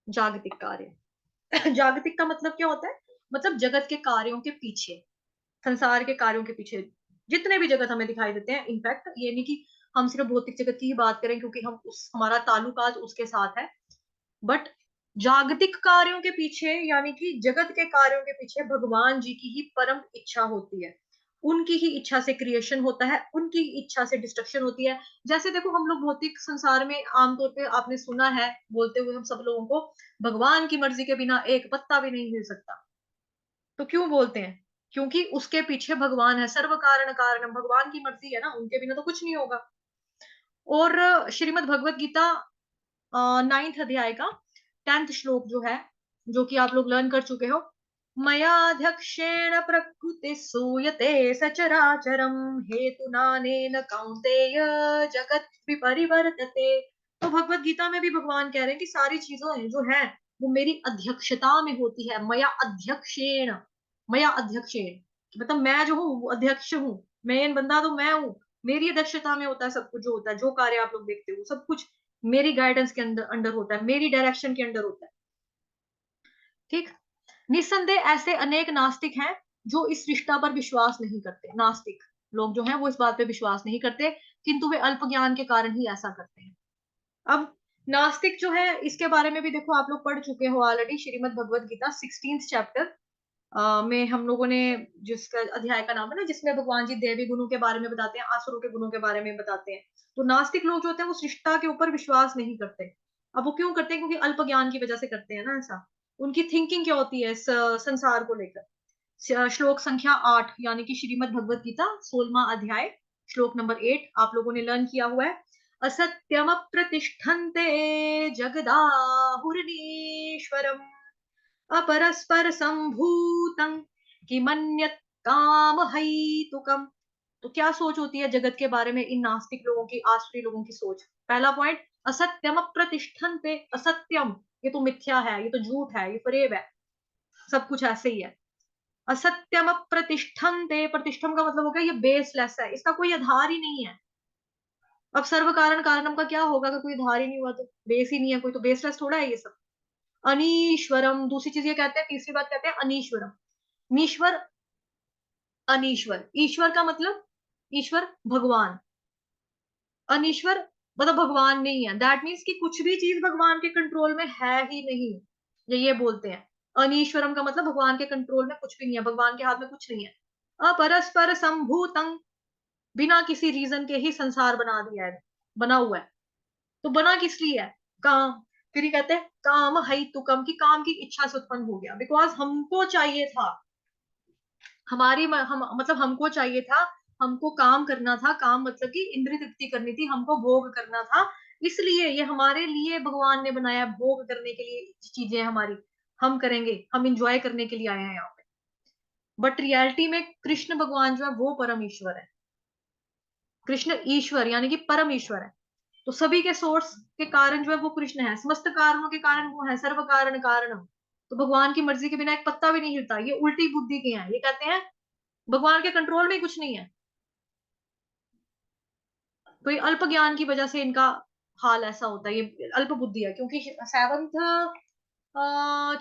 जागतिक कार्य। जागतिक का मतलब क्या होता है? मतलब जगत के कार्यों के पीछे, संसार के कार्यों के पीछे जितने भी जगत हमें दिखाई देते हैं। इनफैक्ट ये नहीं कि हम सिर्फ भौतिक जगत की ही बात करें, क्योंकि हम उस हमारा ताल्लुकात उसके साथ है, बट जागतिक कार्यों के पीछे यानी कि जगत के कार्यों के पीछे भगवान जी की ही परम इच्छा होती है। उनकी ही इच्छा से क्रिएशन होता है, उनकी इच्छा से डिस्ट्रक्शन होती है। जैसे देखो हम लोग भौतिक संसार में आमतौर पे आपने सुना है बोलते हुए हम सब लोगों को, भगवान की मर्जी के बिना एक पत्ता भी नहीं हिल सकता। तो क्यों बोलते हैं? क्योंकि उसके पीछे भगवान है, सर्व कारण कारणम, भगवान की मर्जी है ना, उनके बिना तो कुछ नहीं होगा। और श्रीमद् भगवत गीता 9th अध्याय का 10th श्लोक जो है, जो कि आप लोग लर्न कर चुके हो, मयाध्यक्षेण प्रकृति सूयते सचराचरम हेतुनानेन कौन्तेय जगत विपरिवर्तते। तो भगवत गीता में भी भगवान कह रहे हैं कि सारी चीजों जो है वो मेरी अध्यक्षता में होती है। मया अध्यक्षेण मतलब मैं जो हूँ वो अध्यक्ष हूँ, मेन बंदा तो मैं हूँ, मेरी अध्यक्षता में होता है सब कुछ जो होता है, जो कार्य आप लोग देखते हो सब कुछ मेरी गाइडेंस के अंदर अंडर होता है, मेरी डायरेक्शन के अंडर होता है। ठीक। निस्संदेह ऐसे अनेक नास्तिक हैं जो इस रिश्ता पर विश्वास नहीं करते। नास्तिक लोग जो हैं वो इस बात पे विश्वास नहीं करते, किंतु वे अल्प ज्ञान के कारण ही ऐसा करते हैं। अब नास्तिक जो है इसके बारे में भी देखो आप लोग पढ़ चुके हो already, Shrimad Bhagavad Gita 16th chapter में हम लोगों ने, जिसका अध्याय का नाम है ना, जिसमें भगवान जी देवी गुणों के बारे में बताते हैं, आसुरों के गुणों के बारे में बताते हैं। तो नास्तिक लोग जो होते हैं वो सृष्टा के ऊपर विश्वास नहीं करते। अब वो क्यों करते हैं? क्योंकि अल्प ज्ञान की वजह से करते हैं ना ऐसा। उनकी थिंकिंग क्या होती है संसार को लेकर। श्लोक संख्या 8 यानी कि श्रीमद् भगवत गीता 16वां अध्याय श्लोक नंबर 8 आप लोगों ने लर्न किया हुआ है। असत्यम प्रतिष्ठन्ते जगदाहुरनीश्वरम अपरस्पर संभूतं किमन्यत् काम हैतुकम। तो क्या सोच होती है जगत के बारे में इन नास्तिक लोगों की, आसुरी लोगों की सोच? पहला पॉइंट, असत्यम प्रतिष्ठन पे, असत्यम ये तो मिथ्या है, ये तो झूठ है, ये फरेब है, सब कुछ ऐसे ही है। असत्यम प्रतिष्ठन पे, प्रतिष्ठम का मतलब हो गया ये बेसलेस है, इसका कोई आधार ही नहीं है। अब सर्व कारण कारणम का क्या होगा अगर कोई आधार ही नहीं हुआ, तो बेस ही नहीं है कोई, तो बेसलेस थोड़ा है ये सब। अनीश्वरम, दूसरी चीज ये कहते हैं, तीसरी बात कहते हैं अनीश्वरम। नीश्वर, अनीश्वर, ईश्वर का मतलब ईश्वर भगवान, अनीश्वर मतलब भगवान नहीं है। दैट मीन्स कि कुछ भी चीज भगवान के कंट्रोल में है ही नहीं, ये बोलते हैं। अनीश्वरम का मतलब भगवान के कंट्रोल में कुछ भी नहीं है, भगवान के हाथ में कुछ नहीं है। अपरस्पर संभूतं, बिना किसी रीजन के ही संसार बना दिया है, बना हुआ है। तो बना किस लिए है? काम। फिर ये कहते हैं काम है तुकम, की काम की इच्छा से उत्पन्न हो गया, बिकॉज हमको चाहिए था, हम मतलब हमको चाहिए था, हमको काम करना था, काम मतलब कि इंद्रिय तृप्ति करनी थी, हमको भोग करना था, इसलिए ये हमारे लिए भगवान ने बनाया, भोग करने के लिए चीजें हमारी, हम करेंगे, हम इंजॉय करने के लिए आए हैं यहाँ पे। बट रियलिटी में कृष्ण भगवान जो है वो परम ईश्वर है। कृष्ण ईश्वर यानी कि परम ईश्वर है। तो सभी के सोर्स के कारण जो है वो कृष्ण है, समस्त कारणों के कारण वो है, सर्व कारण कारणम। तो भगवान की मर्जी के बिना एक पत्ता भी नहीं हिलता, ये उल्टी बुद्धि के हैं, ये कहते हैं भगवान के कंट्रोल में ही कुछ नहीं है। तो ये अल्प ज्ञान की वजह से इनका हाल ऐसा होता है, ये अल्प बुद्धि है। क्योंकि 7th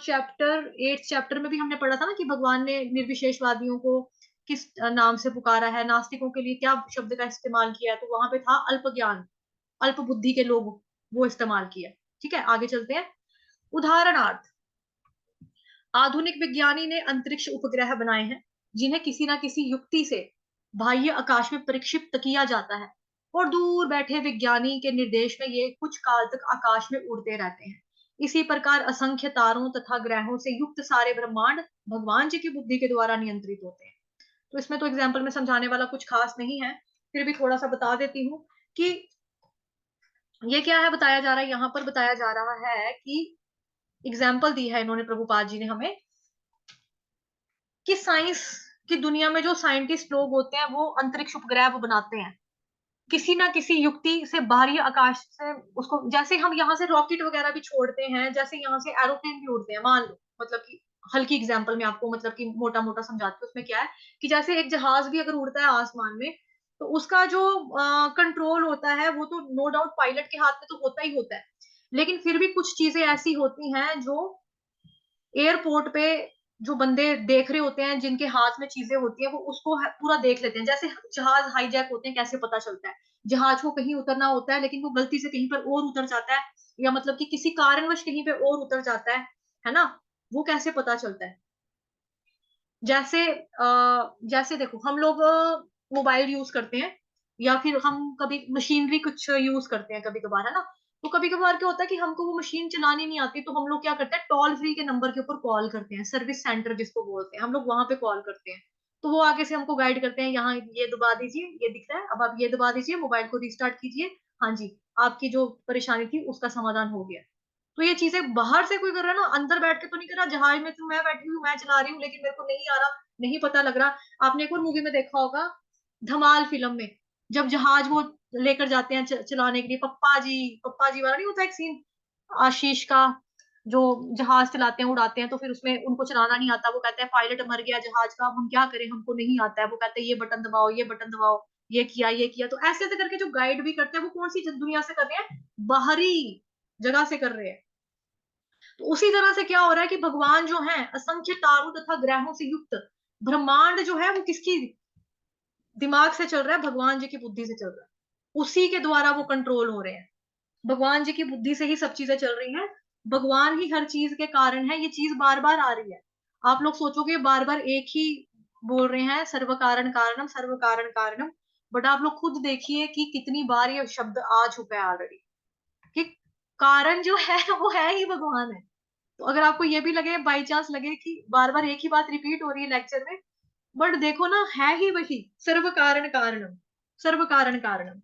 चैप्टर 8th चैप्टर में भी हमने पढ़ा था ना कि भगवान ने निर्विशेषवादियों को किस नाम से पुकारा है, नास्तिकों के लिए क्या शब्द का इस्तेमाल किया है, तो वहां पे था अल्प ज्ञान, अल्प बुद्धि के लोग वो इस्तेमाल किया। ठीक है, आगे चलते हैं। उदाहरणार्थ, आधुनिक विज्ञानी ने अंतरिक्ष उपग्रह बनाए हैं जिन्हें किसी ना किसी युक्ति से बाह्य आकाश में प्रक्षिप्त किया जाता है, और दूर बैठे विज्ञानी के निर्देश में ये कुछ काल तक आकाश में उड़ते रहते हैं। इसी प्रकार असंख्य तारों तथा ग्रहों से युक्त सारे ब्रह्मांड भगवान जी की बुद्धि के द्वारा नियंत्रित होते हैं। तो इसमें तो एग्जाम्पल में समझाने वाला कुछ खास नहीं है, फिर भी थोड़ा सा बता देती हूँ कि ये क्या है। बताया जा रहा है, यहाँ पर बताया जा रहा है कि एग्जाम्पल दी है इन्होंने, प्रभुपाद जी ने हमें, कि साइंस की दुनिया में जो साइंटिस्ट लोग होते हैं वो अंतरिक्ष उपग्रह वो बनाते हैं किसी ना किसी युक्ति से, बाहरी आकाश से उसको, जैसे हम यहाँ से रॉकेट वगैरह भी छोड़ते हैं, जैसे यहाँ से एरोप्लेन भी उड़ते हैं, मान लो, मतलब कि हल्की एग्जांपल में आपको मतलब कि मोटा मोटा समझाती हूँ। उसमें क्या है कि जैसे एक जहाज भी अगर उड़ता है आसमान में, तो उसका जो कंट्रोल होता है वो तो नो डाउट पायलट के हाथ में तो होता ही होता है, लेकिन फिर भी कुछ चीजें ऐसी होती हैं जो एयरपोर्ट पे जो बंदे देख रहे होते हैं, जिनके हाथ में चीजें होती हैं, वो उसको पूरा देख लेते हैं। जैसे जहाज हाईजैक होते हैं, कैसे पता चलता है? जहाज को कहीं उतरना होता है, लेकिन वो गलती से कहीं पर और उतर जाता है, या मतलब कि किसी कारणवश कहीं पे और उतर जाता है ना? वो कैसे पता चलता है? जैसे जैसे देखो, हम लोग मोबाइल यूज करते हैं, या फिर हम कभी मशीनरी कुछ यूज करते हैं कभी कभार, है ना? तो कभी कभार क्या होता है कि हमको वो मशीन चलानी नहीं आती, तो हम लोग क्या करते हैं, टोल फ्री के नंबर के ऊपर कॉल करते हैं, सर्विस सेंटर जिसको बोलते हैं, हम लोग वहां पे कॉल करते हैं। तो वो आगे से हमको गाइड करते हैं, यहाँ ये दबा दीजिए, ये दिख रहा है, अब आप ये दबा दीजिए, मोबाइल को रिस्टार्ट कीजिए, हाँ जी, आपकी जो परेशानी थी उसका समाधान हो गया। तो ये चीजें बाहर से कोई कर रहा है ना, अंदर बैठ के तो नहीं कर रहा। जहाज में तो मैं बैठी हूँ, मैं चला रही हूँ, लेकिन मेरे को नहीं आ रहा, नहीं पता लग रहा। आपने एक और मूवी में देखा होगा, धमाल फिल्म में, जब जहाज वो लेकर जाते हैं चलाने के लिए, पप्पा जी वाला नहीं होता एक सीन, आशीष का, जो जहाज चलाते हैं, उड़ाते हैं, तो फिर उसमें उनको चलाना नहीं आता, वो कहते हैं पायलट मर गया जहाज का, अब हम क्या करें, हमको नहीं आता है। वो कहते हैं ये बटन दबाओ, ये बटन दबाओ, ये किया। तो ऐसे ऐसे करके जो गाइड भी करते हैं, वो कौन सी दुनिया से कर रहे हैं? बाहरी जगह से कर रहे हैं। तो उसी तरह से क्या हो रहा है कि भगवान जो है, असंख्य तारों तथा ग्रहों से युक्त ब्रह्मांड जो है, वो किसकी दिमाग से चल रहा है? भगवान जी की बुद्धि से चल रहा है। उसी के द्वारा वो कंट्रोल हो रहे हैं। भगवान जी की बुद्धि से ही सब चीजें चल रही हैं। भगवान ही हर चीज के कारण है। ये चीज बार बार आ रही है। आप लोग सोचोगे बार बार एक ही बोल रहे हैं, सर्व कारण कारणम, सर्व कारण कारणम, बट आप लोग खुद देखिए कि कितनी बार ये शब्द आ चुका है ऑलरेडी, कि कारण जो है वो है ही भगवान है। तो अगर आपको ये भी लगे, बाई चांस लगे कि बार बार एक ही बात रिपीट हो रही है लेक्चर में, बट देखो ना, है ही वही, सर्व कारण कारणम, सर्व कारण कारणम।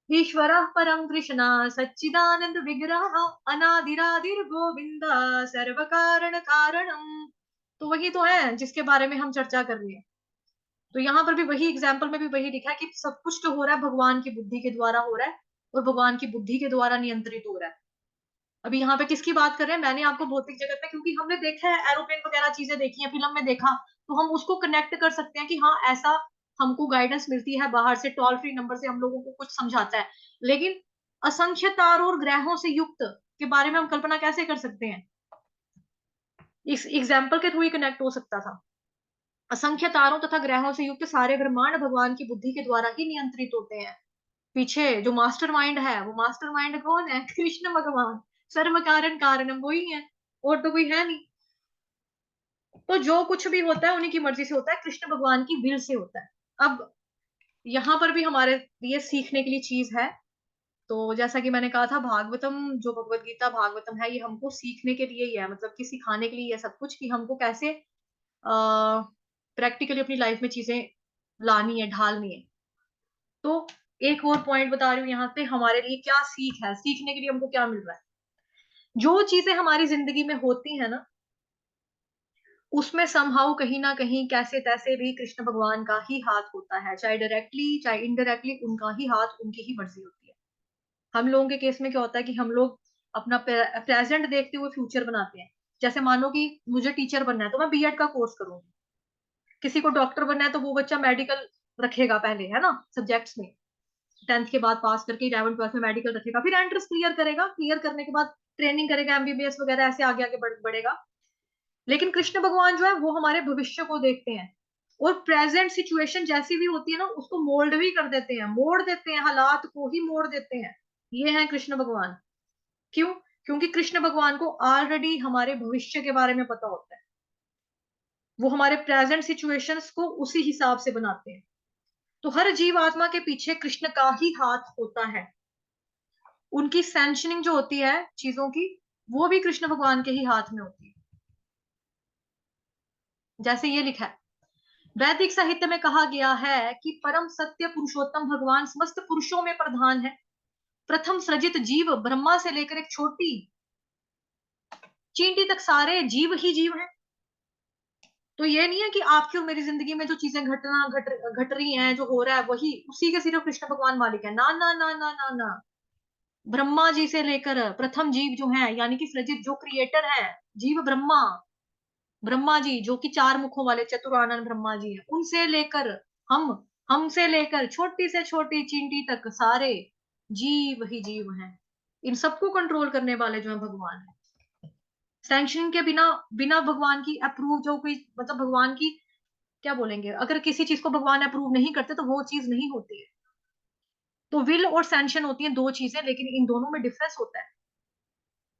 ईश्वर परम कृष्ण सच्चिदानंद विग्रह, अनादिरादिर गोविंद, सर्व कारण कारणम। तो वही तो है जिसके बारे में हम चर्चा कर रहे हैं। तो यहाँ पर भी वही एग्जाम्पल में भी वही लिखा है कि सब कुछ तो हो रहा है भगवान की बुद्धि के द्वारा हो रहा है, और भगवान की बुद्धि के द्वारा नियंत्रित हो रहा है। अभी यहाँ पे किसकी बात कर रहे हैं? मैंने आपको भौतिक जगत में, क्योंकि हमने देखा है एरोप्लेन वगैरह चीजें देखी है, फिल्म में देखा, तो हम उसको कनेक्ट कर सकते हैं कि हाँ, ऐसा हमको गाइडेंस मिलती है बाहर से, टोल फ्री नंबर से हम लोगों को कुछ समझाता है। लेकिन असंख्य तारों और ग्रहों से युक्त के बारे में हम कल्पना कैसे कर सकते हैं? इस एग्जाम्पल के थ्रू ही कनेक्ट हो सकता था। असंख्य तारों तथा ग्रहों से युक्त सारे ब्रह्मांड भगवान की बुद्धि के द्वारा ही नियंत्रित होते हैं। पीछे जो मास्टरमाइंड है, वो मास्टरमाइंड कौन है? कृष्ण भगवान। सर्व कारण कारणम वही है, और तो कोई है नहीं। तो जो कुछ भी होता है उन्हीं की मर्जी से होता है, कृष्ण भगवान की विल से होता है। अब यहाँ पर भी हमारे लिए सीखने के लिए चीज है। तो जैसा कि मैंने कहा था, भागवतम, जो भगवत गीता भागवतम है, ये हमको सीखने के लिए ही है, मतलब कि सिखाने के लिए ये सब कुछ, कि हमको कैसे प्रैक्टिकली अपनी लाइफ में चीजें लानी है, ढालनी है। तो एक और पॉइंट बता रही हूँ यहाँ पे, हमारे लिए क्या सीख है, सीखने के लिए हमको क्या मिल रहा है। जो चीजें हमारी जिंदगी में होती है ना, उसमें समहाउ कहीं ना कहीं, कैसे तैसे भी, कृष्ण भगवान का ही हाथ होता है, चाहे डायरेक्टली चाहे इनडायरेक्टली, उनका ही हाथ, उनकी ही मर्जी होती है। हम लोगों के केस में क्या होता है कि हम लोग अपना प्रेजेंट देखते हुए फ्यूचर बनाते हैं। जैसे मानो कि मुझे टीचर बनना है, तो मैं बीएड का कोर्स करूंगी। किसी को डॉक्टर बनना है, तो वो बच्चा मेडिकल रखेगा पहले, है ना, सब्जेक्ट्स में, 10th के बाद पास करके 11th 12th में मेडिकल रखेगा, फिर एंट्रेंस क्लियर करेगा, क्लियर करने के बाद ट्रेनिंग करेगा, एमबीबीएस वगैरह, ऐसे आगे आगे बढ़ेगा। लेकिन कृष्ण भगवान जो है, वो हमारे भविष्य को देखते हैं, और प्रेजेंट सिचुएशन जैसी भी होती है ना, उसको मोल्ड भी कर देते हैं, मोड़ देते हैं, हालात को ही मोड़ देते हैं। ये है कृष्ण भगवान। क्यों? क्योंकि कृष्ण भगवान को ऑलरेडी हमारे भविष्य के बारे में पता होता है। वो हमारे प्रेजेंट सिचुएशंस को उसी हिसाब से बनाते हैं। तो हर जीव आत्मा के पीछे कृष्ण का ही हाथ होता है। उनकी सैंक्शनिंग जो होती है चीजों की, वो भी कृष्ण भगवान के ही हाथ में होती है। जैसे ये लिखा है, वैदिक साहित्य में कहा गया है कि परम सत्य पुरुषोत्तम भगवान समस्त पुरुषों में प्रधान है। प्रथम सृजित जीव ब्रह्मा से लेकर एक छोटी चींटी तक सारे जीव ही जीव हैं। तो ये नहीं है कि आपकी और मेरी जिंदगी में जो चीजें घट रही हैं, जो हो रहा है, वही उसी के सिर्फ कृष्ण भगवान मालिक है? ना ना ना ना ना ना। ब्रह्मा जी से लेकर प्रथम जीव जो है, यानी कि सृजित जो क्रिएटर है, जीव ब्रह्मा, ब्रह्मा जी जो कि चार मुखों वाले चतुरानन ब्रह्मा जी हैं, उनसे लेकर हम हमसे लेकर छोटी से छोटी चींटी तक सारे जीव ही जीव हैं। इन सबको कंट्रोल करने वाले जो है भगवान है। सैंक्शनिंग के बिना, बिना भगवान की अप्रूव जो कोई, मतलब भगवान की क्या बोलेंगे, अगर किसी चीज को भगवान अप्रूव नहीं करते तो वो चीज नहीं होती है। तो विल और सैंक्शन होती हैं दो चीजें, लेकिन इन दोनों में डिफरेंस होता है।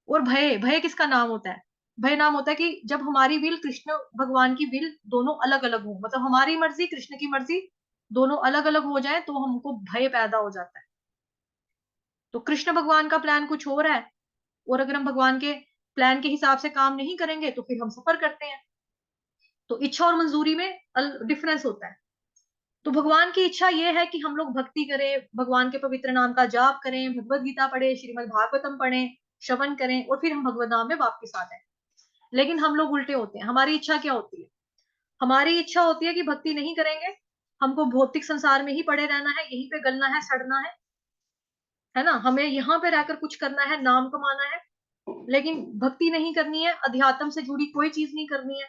और भय, भय किसका नाम होता है? भय नाम होता है कि जब हमारी विल, कृष्ण भगवान की विल दोनों अलग अलग हो, मतलब हमारी मर्जी कृष्ण की मर्जी दोनों अलग अलग हो जाए, तो हमको भय पैदा हो जाता है। तो कृष्ण भगवान का प्लान कुछ और है, और अगर हम भगवान के प्लान के हिसाब से काम नहीं करेंगे तो फिर हम सफर करते हैं। तो इच्छा और मंजूरी में डिफरेंस होता है। तो भगवान की इच्छा यह है कि हम लोग भक्ति करें, भगवान के पवित्र नाम का जाप करें, भगवत गीता पढ़े, श्रीमद् भागवतम पढ़ें, श्रवण करें, और फिर हम भगवत नाम में वापस आ जाए। लेकिन हम लोग उल्टे होते हैं। हमारी इच्छा क्या होती है? हमारी इच्छा होती है कि भक्ति नहीं करेंगे, हमको भौतिक संसार में ही पड़े रहना है, यहीं पे गलना है, सड़ना है ना, हमें यहाँ पे रहकर कुछ करना है, नाम कमाना है, लेकिन भक्ति नहीं करनी है, अध्यात्म से जुड़ी कोई चीज नहीं करनी है।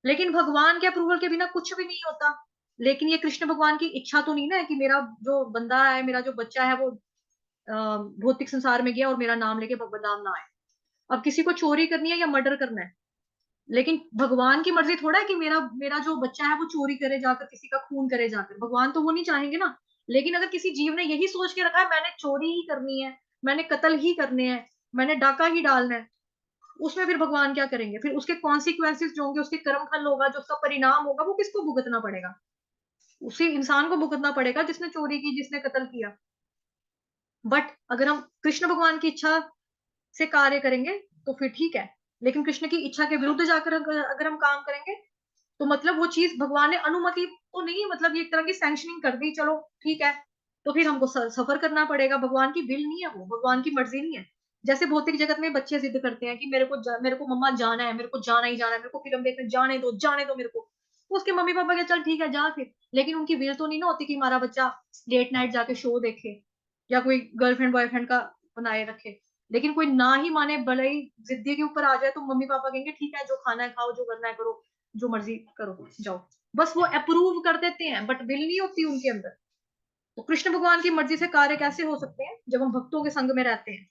लेकिन भगवान के अप्रूवल के बिना कुछ भी नहीं होता। लेकिन ये कृष्ण भगवान की इच्छा तो नहीं ना है कि मेरा जो बंदा है, मेरा जो बच्चा है वो भौतिक संसार में गया और मेरा नाम लेके भगवत नाम ना आए। अब किसी को चोरी करनी है या मर्डर करना है, लेकिन भगवान की मर्जी थोड़ा है कि मेरा मेरा जो बच्चा है वो चोरी करे जाकर, किसी का खून करे जाकर, भगवान तो वो नहीं चाहेंगे ना। लेकिन अगर किसी जीव ने यही सोच के रखा है मैंने चोरी ही करनी है, मैंने कत्ल ही करने हैं, मैंने डाका ही डालना है, उसमें फिर भगवान क्या करेंगे? फिर उसके कॉन्सिक्वेंसेस जो होंगे, उसके कर्म फल होगा, जो उसका परिणाम होगा, वो किसको भुगतना पड़ेगा? उसी इंसान को भुगतना पड़ेगा जिसने चोरी की, जिसने कत्ल किया। बट अगर हम कृष्ण भगवान की इच्छा से कार्य करेंगे तो फिर ठीक है। लेकिन कृष्ण की इच्छा के विरुद्ध जाकर अगर हम काम करेंगे, तो मतलब वो चीज भगवान ने अनुमति तो नहीं, मतलब ये एक तरह की सैंक्शनिंग कर दी, चलो ठीक है, तो फिर हमको सफर करना पड़ेगा। भगवान की विल नहीं है, वो भगवान की मर्जी नहीं है। जैसे भौतिक जगत में बच्चे जिद करते हैं कि मेरे को मम्मा जाना है, मेरे को जाना ही जाना है, मेरे को फिल्म देखने जाने दो, जाने दो मेरे को। तो उसके मम्मी पापा के चल ठीक है जा फिर, लेकिन उनकी विल तो नहीं ना होती कि हमारा बच्चा लेट नाइट जाके शो देखे, या कोई गर्लफ्रेंड बॉयफ्रेंड का बनाए रखे। लेकिन कोई ना ही माने, भले ही जिद्दी के ऊपर आ जाए, तो मम्मी पापा कहेंगे ठीक है, जो खाना है खाओ, जो करना है करो, जो मर्जी करो, जाओ। बस वो अप्रूव कर देते हैं, बट विल नहीं होती उनके अंदर। तो कृष्ण भगवान की मर्जी से कार्य कैसे हो सकते हैं जब हम भक्तों के संग में रहते हैं?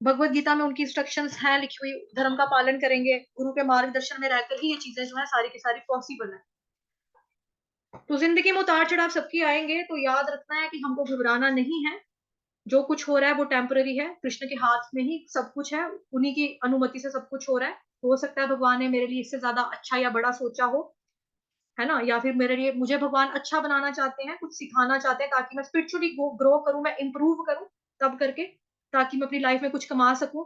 भगवत गीता में उनकी इंस्ट्रक्शंस हैं लिखी हुई, धर्म का पालन करेंगे, गुरु के मार्गदर्शन में रहकर ही ये चीजें जो है सारी की सारी पॉसिबल है। तो जिंदगी में उतार चढ़ाव सबकी आएंगे, तो याद रखना है कि हमको घबराना नहीं है। जो कुछ हो रहा है वो टेम्पररी है, कृष्ण के हाथ में ही सब कुछ है, उन्हीं की अनुमति से सब कुछ हो रहा है। हो सकता है भगवान ने मेरे लिए इससे ज्यादा अच्छा या बड़ा सोचा हो, है ना, या फिर मेरे लिए, मुझे भगवान अच्छा बनाना चाहते हैं, कुछ सिखाना चाहते हैं ताकि मैं स्पिरिचुअली ग्रो करूं, मैं इंप्रूव करूं, तब करके, ताकि मैं अपनी लाइफ में कुछ कमा सकूं,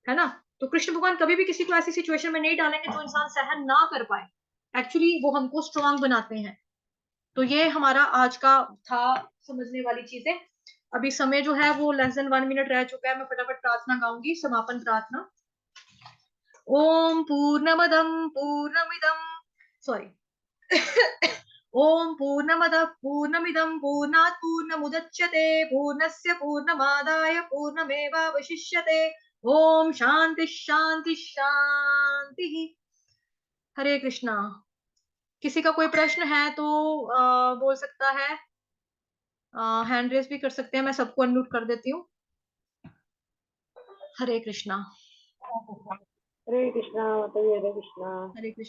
है ना। तो कृष्ण भगवान कभी भी किसी को ऐसी सिचुएशन में नहीं डालेंगे जो इंसान सहन ना कर पाए। एक्चुअली वो हमको स्ट्रांग बनाते हैं। तो ये हमारा आज का था, समझने वाली चीजें। अभी समय जो है वो <1 रह चुका है, मैं फटाफट प्रार्थना गाऊंगी, समापन प्रार्थना। ओम पूर्णमदम पूर्णमिदम, सॉरी, ओम पूर्णमदः पूर्णमिदं पूर्णात् पूर्णमुदच्यते पूर्णस्य पूर्णमादाय पूर्णमेवावशिष्यते। ओम शांति शांति शांति। हरे कृष्णा। किसी का कोई प्रश्न है तो बोल सकता है, हैंड रेस भी कर सकते हैं, मैं सबको अनम्यूट कर देती हूँ। हरे कृष्णा। हरे कृष्णा, बताइए। हरे कृष्णा। हरे कृष्णा।